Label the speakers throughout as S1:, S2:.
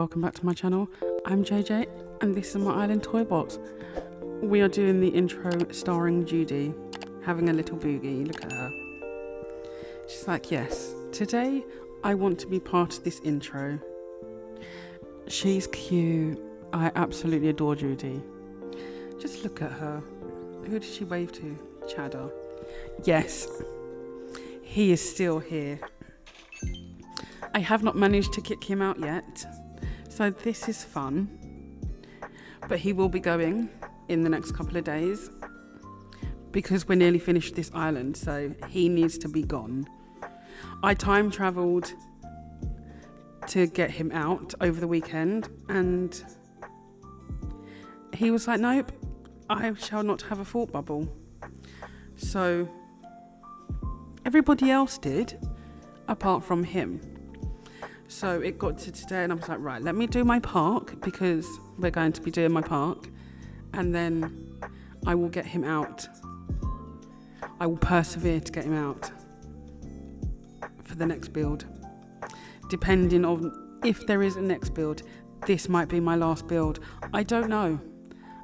S1: Welcome back to my channel. I'm JJ and this is my island toy box. We are doing the intro starring Judy, having a little boogie. Look at her. She's like, yes, today I want to be part of this intro. She's cute. I absolutely adore Judy. Just look at her. Who did she wave to? Cheddar. Yes, he is still here. I have not managed to kick him out yet, so this is fun. But he will be going in the next couple of days because we're nearly finished this island, so he needs to be gone. I time travelled to get him out over the weekend and he was like, nope, I shall not have a thought bubble. So everybody else did apart from him. So it got to today and I was like, right, let me do my park because we're going to be doing my park and then I will get him out. I will persevere to get him out for the next build. Depending on if there is a next build, this might be my last build. I don't know.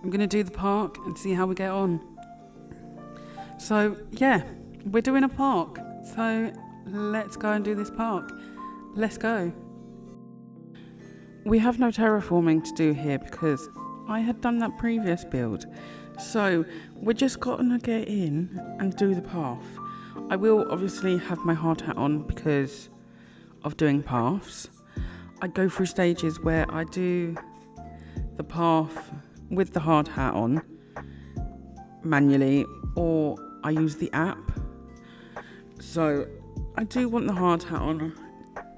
S1: I'm going to do the park and see how we get on. So yeah, we're doing a park. So let's go and do this park. Let's go. We have no terraforming to do here because I had done that previous build. So we're just gonna get in and do the path. I will obviously have my hard hat on because of doing paths. I go through stages where I do the path with the hard hat on manually, or I use the app. So I do want the hard hat on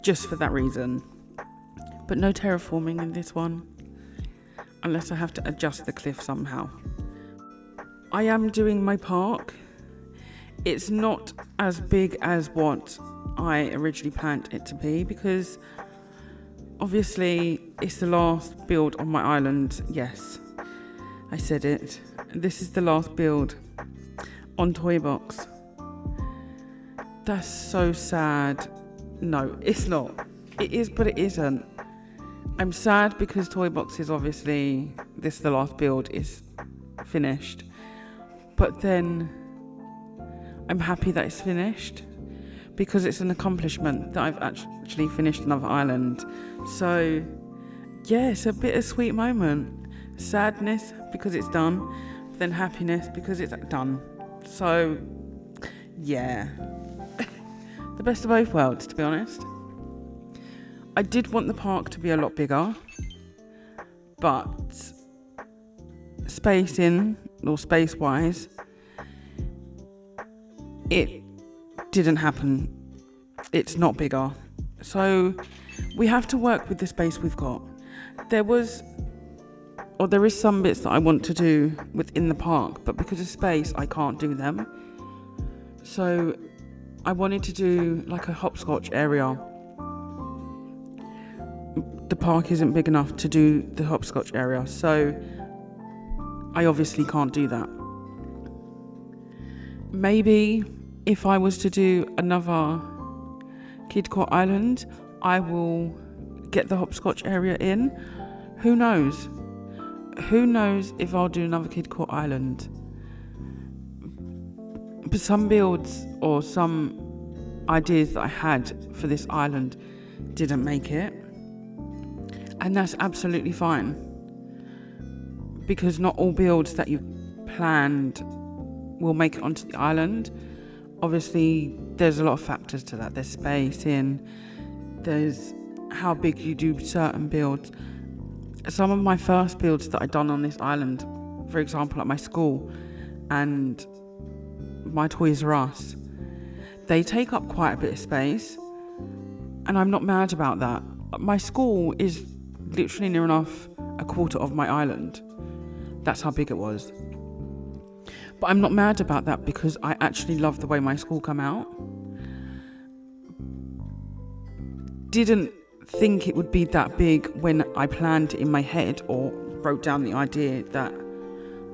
S1: just for that reason, but no terraforming in this one unless I have to adjust the cliff somehow. I am doing my park. It's not as big as what I originally planned it to be because obviously it's the last build on my island. Yes, I said it. This is the last build on Toybox. That's so sad. No, it's not. It is, but it isn't. I'm sad because Toybox is obviously, this is the last build, is finished. But then I'm happy that it's finished because it's an accomplishment that I've actually finished another island. So yeah, it's a bittersweet moment. Sadness because it's done, then happiness because it's done. So yeah. The best of both worlds, to be honest. I did want the park to be a lot bigger, but space-wise, it didn't happen. It's not bigger. So we have to work with the space we've got. There is some bits that I want to do within the park, but because of space, I can't do them. So I wanted to do like a hopscotch area. The park isn't big enough to do the hopscotch area, so I obviously can't do that. Maybe if I was to do another Kidcore island, I will get the hopscotch area in. Who knows? Who knows if I'll do another Kidcore island? But some builds or some ideas that I had for this island didn't make it. And that's absolutely fine. Because not all builds that you've planned will make it onto the island. Obviously, there's a lot of factors to that. There's spacing, there's how big you do certain builds. Some of my first builds that I'd done on this island, for example, at my school and my Toysrus, they take up quite a bit of space, and I'm not mad about that. My school is literally near enough a quarter of my island. That's how big it was. But I'm not mad about that because I actually love the way my school come out. Didn't think it would be that big when I planned it in my head or wrote down the idea that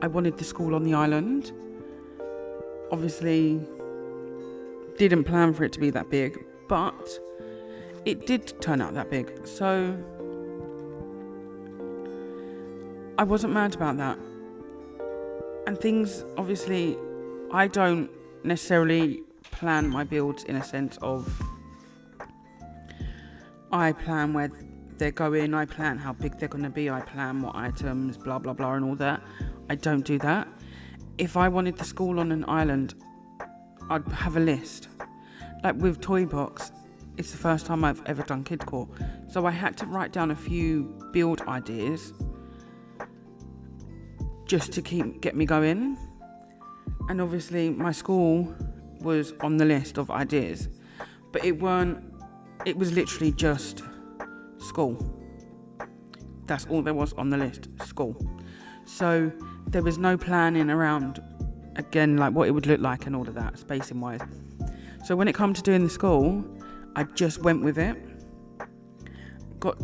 S1: I wanted the school on the island. Obviously, didn't plan for it to be that big, but it did turn out that big. So I wasn't mad about that. And things, obviously, I don't necessarily plan my builds in a sense of I plan where they're going, I plan how big they're going to be, I plan what items, blah, blah, blah, and all that. I don't do that. If I wanted the school on an island, I'd have a list. Like with Toybox, it's the first time I've ever done Kidcore. So I had to write down a few build ideas just to get me going. And obviously my school was on the list of ideas, but it was literally just school. That's all there was on the list, school. So there was no planning around, again, like what it would look like and all of that, spacing wise. So when it comes to doing the school, I just went with it. Got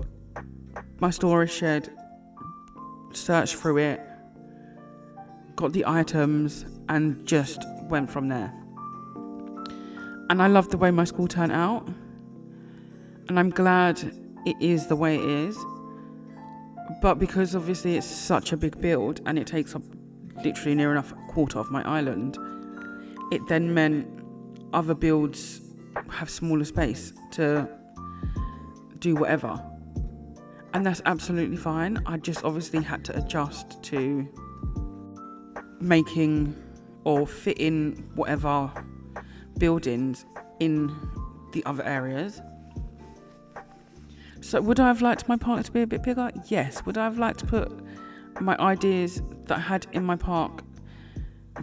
S1: my storage shed, searched through it, got the items, and just went from there. And I love the way my school turned out. And I'm glad it is the way it is. But because obviously it's such a big build and it takes up literally near enough a quarter of my island, it then meant other builds have smaller space to do whatever. And that's absolutely fine. I just obviously had to adjust to making or fitting whatever buildings in the other areas. So would I have liked my park to be a bit bigger? Yes. Would I have liked to put my ideas that I had in my park?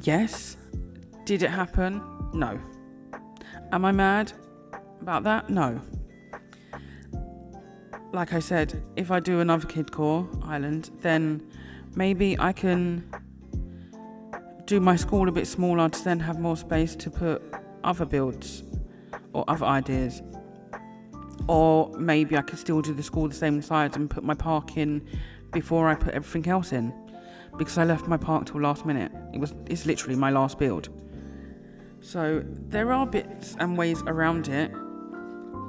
S1: Yes. Did it happen? No. Am I mad about that? No. Like I said, if I do another Kidcore island, then maybe I can do my school a bit smaller to then have more space to put other builds or other ideas. Or maybe I could still do the school the same size and put my park in before I put everything else in, because I left my park till last minute. It's literally my last build. So there are bits and ways around it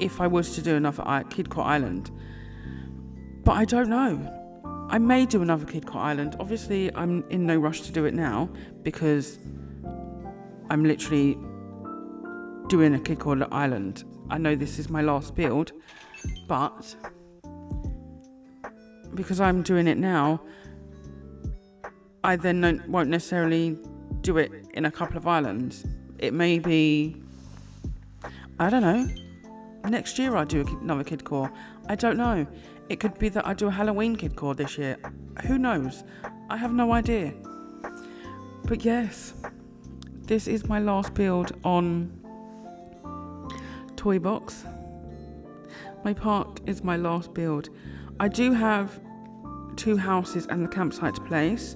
S1: if I was to do another Kidcore island. But I don't know. I may do another Kidcore island. Obviously, I'm in no rush to do it now because I'm literally doing a Kidcore island. I know this is my last build, but because I'm doing it now, I then won't necessarily do it in a couple of islands. It may be, I don't know, next year I'll do another Kidcore. I don't know. It could be that I do a Halloween Kidcore this year. Who knows? I have no idea. But yes, this is my last build on Toybox. My park is my last build. I do have 2 houses and the campsite to place,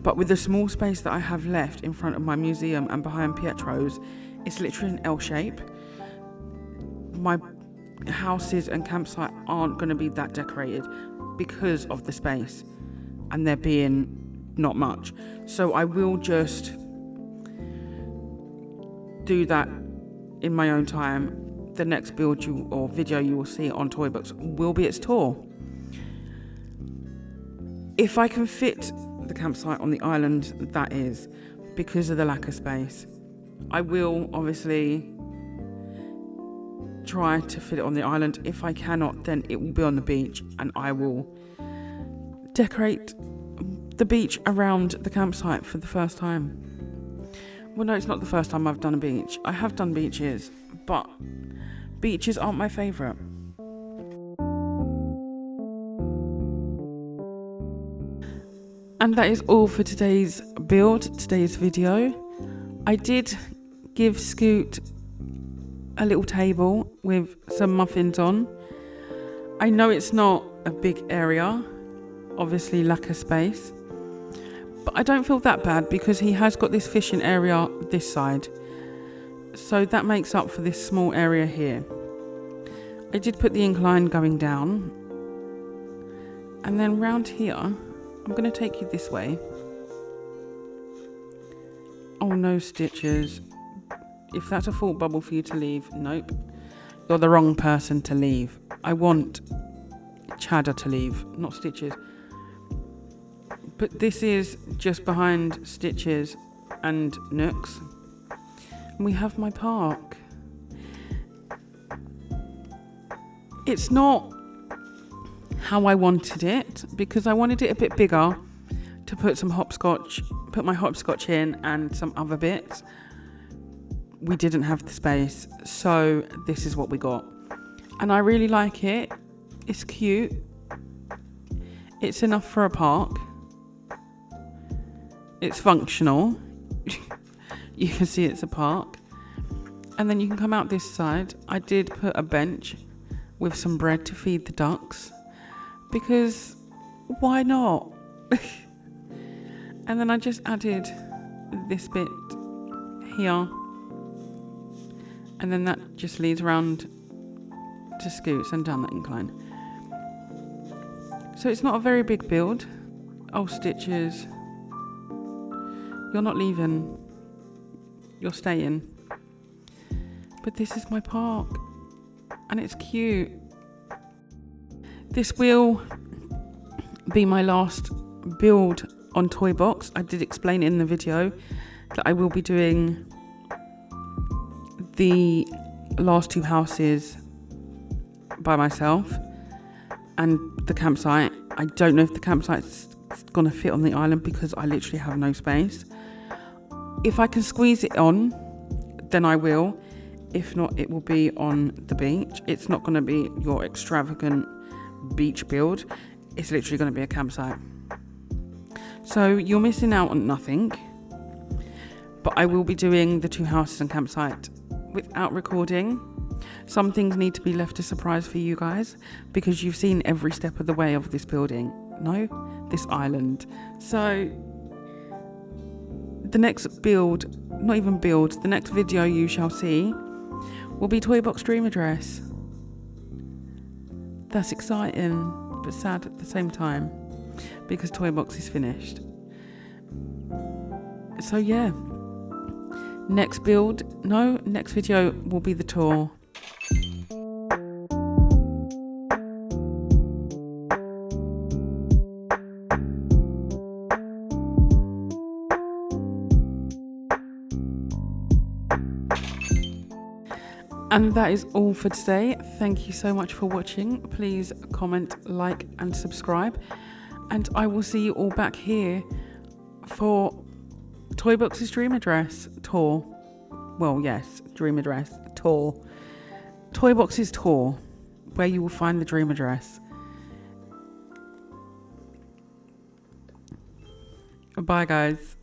S1: but with the small space that I have left in front of my museum and behind Pietro's, it's literally an L shape. My houses and campsite aren't going to be that decorated because of the space and there being not much. So I will just do that in my own time. The next build or video you will see on Toybox will be its tour. If I can fit the campsite on the island, that is, because of the lack of space. I will obviously try to fit it on the island. If I cannot, then it will be on the beach, and I will decorate the beach around the campsite for the first time. Well, no, it's not the first time I've done a beach. I have done beaches, but beaches aren't my favourite. And that is all for today's build, today's video. I did give Scoot a little table with some muffins on. I know it's not a big area, obviously lack of space, but I don't feel that bad because he has got this fishing area this side. So that makes up for this small area here. I did put the incline going down. And then round here, I'm going to take you this way. Oh, no stitches. If that's a thought bubble for you to leave, nope. You're the wrong person to leave. I want Cheddar to leave, not stitches. But this is just behind Stitches and Nooks. And we have my park. It's not how I wanted it, because I wanted it a bit bigger to put my hopscotch in and some other bits. We didn't have the space, so this is what we got. And I really like it. It's cute. It's enough for a park. It's functional. You can see it's a park. And then you can come out this side. I did put a bench with some bread to feed the ducks, because why not? And then I just added this bit here, and then that just leads around to Scoots and down that incline. So it's not a very big build. Oh, Stitches, you're not leaving, you're staying. But this is my park, and it's cute. This will be my last build on Toybox. I did explain in the video that I will be doing the last 2 houses by myself, and the campsite. I don't know if the campsite's gonna fit on the island because I literally have no space. If I can squeeze it on, then I will. If not, it will be on the beach. It's not gonna be your extravagant beach build. It's literally gonna be a campsite. So you're missing out on nothing, but I will be doing the 2 houses and campsite without recording. Some things need to be left a surprise for you guys, because you've seen every step of the way of this building. No, this island. So the next the next video you shall see will be Toybox Dream Address. That's exciting, but sad at the same time, because Toybox is finished. So yeah, next video will be the tour. And that is all for today. Thank you so much for watching. Please comment, like and subscribe. And I will see you all back here for Toybox's Dream Address tour. Well, yes, Dream Address tour. Toybox's tour, where you will find the Dream Address. Bye, guys.